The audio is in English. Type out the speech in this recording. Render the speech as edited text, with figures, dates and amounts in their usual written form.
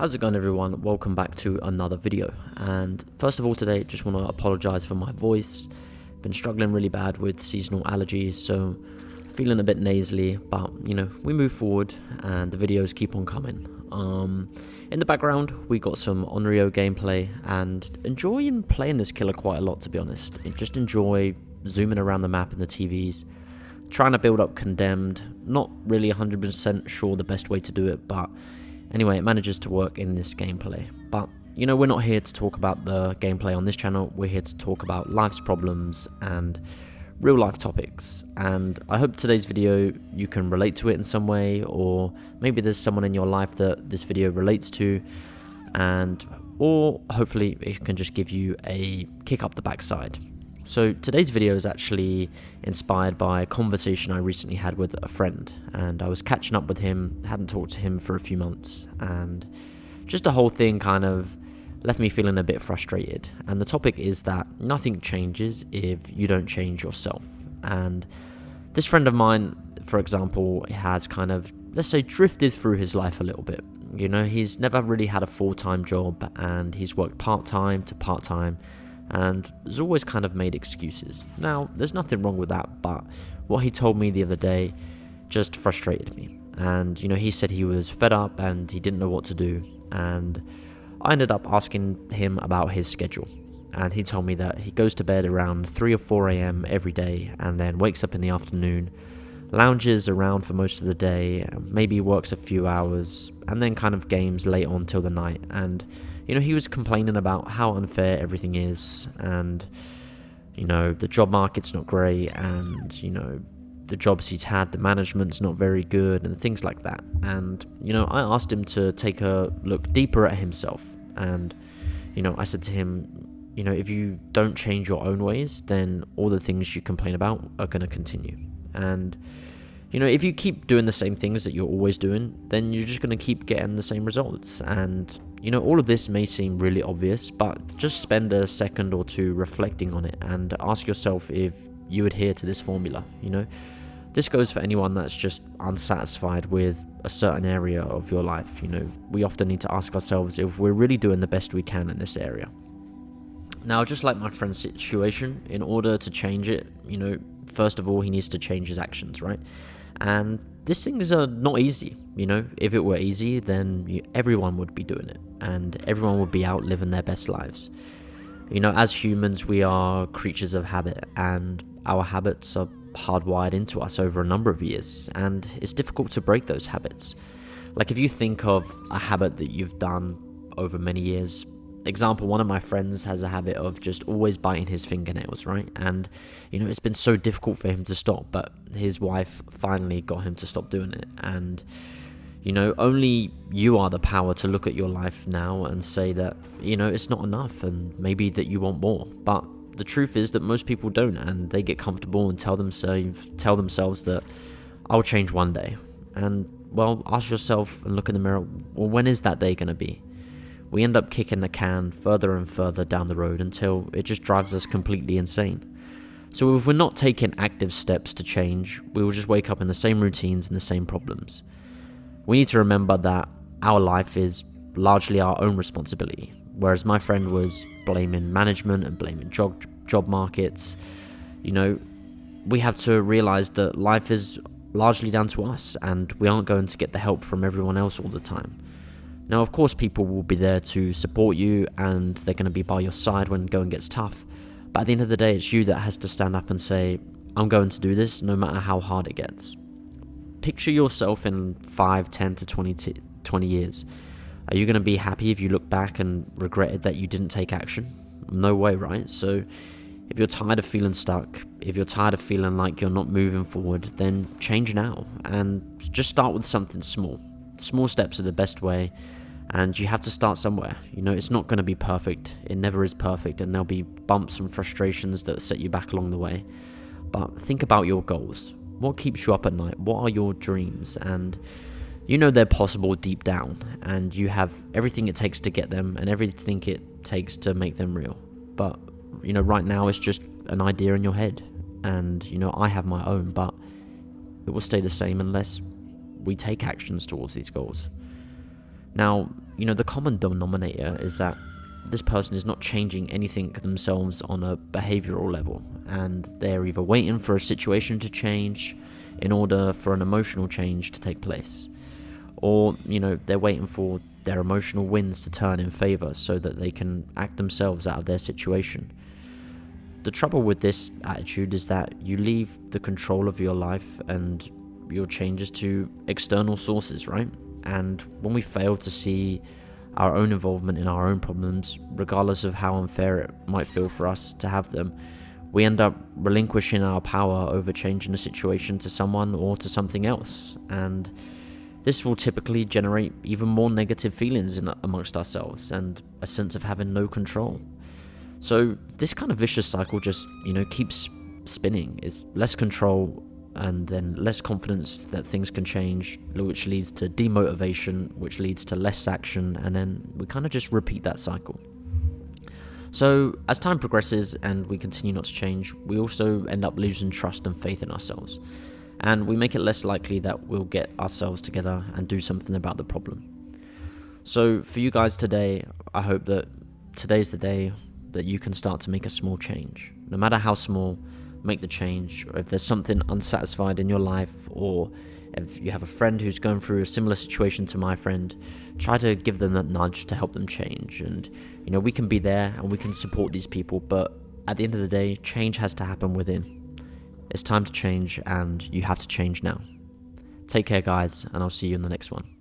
How's it going, everyone? Welcome back to another video. And first of all, today just want to apologize for my voice. Been struggling really bad with seasonal allergies, so feeling a bit nasally, but we move forward and the videos keep on coming. In the background we got some Onryo gameplay and enjoying playing this killer quite a lot, to be honest. I just enjoy zooming around the map and the TVs, trying to build up Condemned. Not really 100% sure the best way to do it, but anyway, it manages to work in this gameplay. But we're not here to talk about the gameplay on this channel. We're here to talk about life's problems and real life topics. And I hope today's video you can relate to it in some way, or maybe there's someone in your life that this video relates to, or hopefully it can just give you a kick up the backside. So today's video is actually inspired by a conversation I recently had with a friend, and I was catching up with him, hadn't talked to him for a few months, and just the whole thing kind of left me feeling a bit frustrated. And the topic is that nothing changes if you don't change yourself. And this friend of mine, for example, has kind of, let's say, drifted through his life a little bit. He's never really had a full-time job, and he's worked part-time to part-time, and has always kind of made excuses. Now, there's nothing wrong with that, but what he told me the other day just frustrated me. And he said he was fed up and he didn't know what to do, and I ended up asking him about his schedule. And he told me that he goes to bed around 3 or 4 a.m. every day, and then wakes up in the afternoon, lounges around for most of the day, maybe works a few hours, and then kind of games late on till the night. And he was complaining about how unfair everything is, and the job market's not great, and the jobs he's had, the management's not very good, and things like that. And I asked him to take a look deeper at himself, and I said to him, if you don't change your own ways, then all the things you complain about are going to continue. And if you keep doing the same things that you're always doing, then you're just going to keep getting the same results. And all of this may seem really obvious, but just spend a second or two reflecting on it and ask yourself if you adhere to this formula. This goes for anyone that's just unsatisfied with a certain area of your life. We often need to ask ourselves if we're really doing the best we can in this area. Now, just like my friend's situation, in order to change it, first of all, he needs to change his actions, right? And these things are not easy. If it were easy, then everyone would be doing it, and everyone would be out living their best lives. As humans, we are creatures of habit, and our habits are hardwired into us over a number of years, and it's difficult to break those habits. Like, if you think of a habit that you've done over many years, example, one of my friends has a habit of just always biting his fingernails, right? And it's been so difficult for him to stop, but his wife finally got him to stop doing it. And only you are the power to look at your life now and say that it's not enough, and maybe that you want more. But the truth is that most people don't, and they get comfortable and tell themselves that I'll change one day. And well, ask yourself and look in the mirror, well, when is that day going to be? We end up kicking the can further and further down the road until it just drives us completely insane. So if we're not taking active steps to change, we will just wake up in the same routines and the same problems. We need to remember that our life is largely our own responsibility. Whereas my friend was blaming management and blaming job markets, we have to realize that life is largely down to us, and we aren't going to get the help from everyone else all the time. Now, of course, people will be there to support you, and they're going to be by your side when going gets tough. But at the end of the day, it's you that has to stand up and say, I'm going to do this no matter how hard it gets. Picture yourself in 5, 10 to 20 years. Are you going to be happy if you look back and regretted that you didn't take action? No way, right? So if you're tired of feeling stuck, if you're tired of feeling like you're not moving forward, then change now, and just start with something small. Small steps are the best way, and you have to start somewhere. It's not going to be perfect. It never is perfect, and there'll be bumps and frustrations that set you back along the way. But think about your goals. What keeps you up at night? What are your dreams? And they're possible deep down, and you have everything it takes to get them and everything it takes to make them real. But right now it's just an idea in your head, and I have my own, but it will stay the same unless we take actions towards these goals. Now, the common denominator is that this person is not changing anything themselves on a behavioral level, and they're either waiting for a situation to change in order for an emotional change to take place, or they're waiting for their emotional winds to turn in favor so that they can act themselves out of their situation. The trouble with this attitude is that you leave the control of your life and your changes to external sources, right? And when we fail to see our own involvement in our own problems, regardless of how unfair it might feel for us to have them, we end up relinquishing our power over changing the situation to someone or to something else. And this will typically generate even more negative feelings amongst ourselves and a sense of having no control. So this kind of vicious cycle just, keeps spinning. It's less control and then less confidence that things can change, which leads to demotivation, which leads to less action, and then we kind of just repeat that cycle. So as time progresses and we continue not to change, we also end up losing trust and faith in ourselves, and we make it less likely that we'll get ourselves together and do something about the problem. So for you guys today, I hope that today's the day that you can start to make a small change. No matter how small, make the change. Or if there's something unsatisfied in your life, or if you have a friend who's going through a similar situation to my friend, try to give them that nudge to help them change. And we can be there and we can support these people, but at the end of the day, change has to happen within. It's time to change, and you have to change now. Take care, guys, and I'll see you in the next one.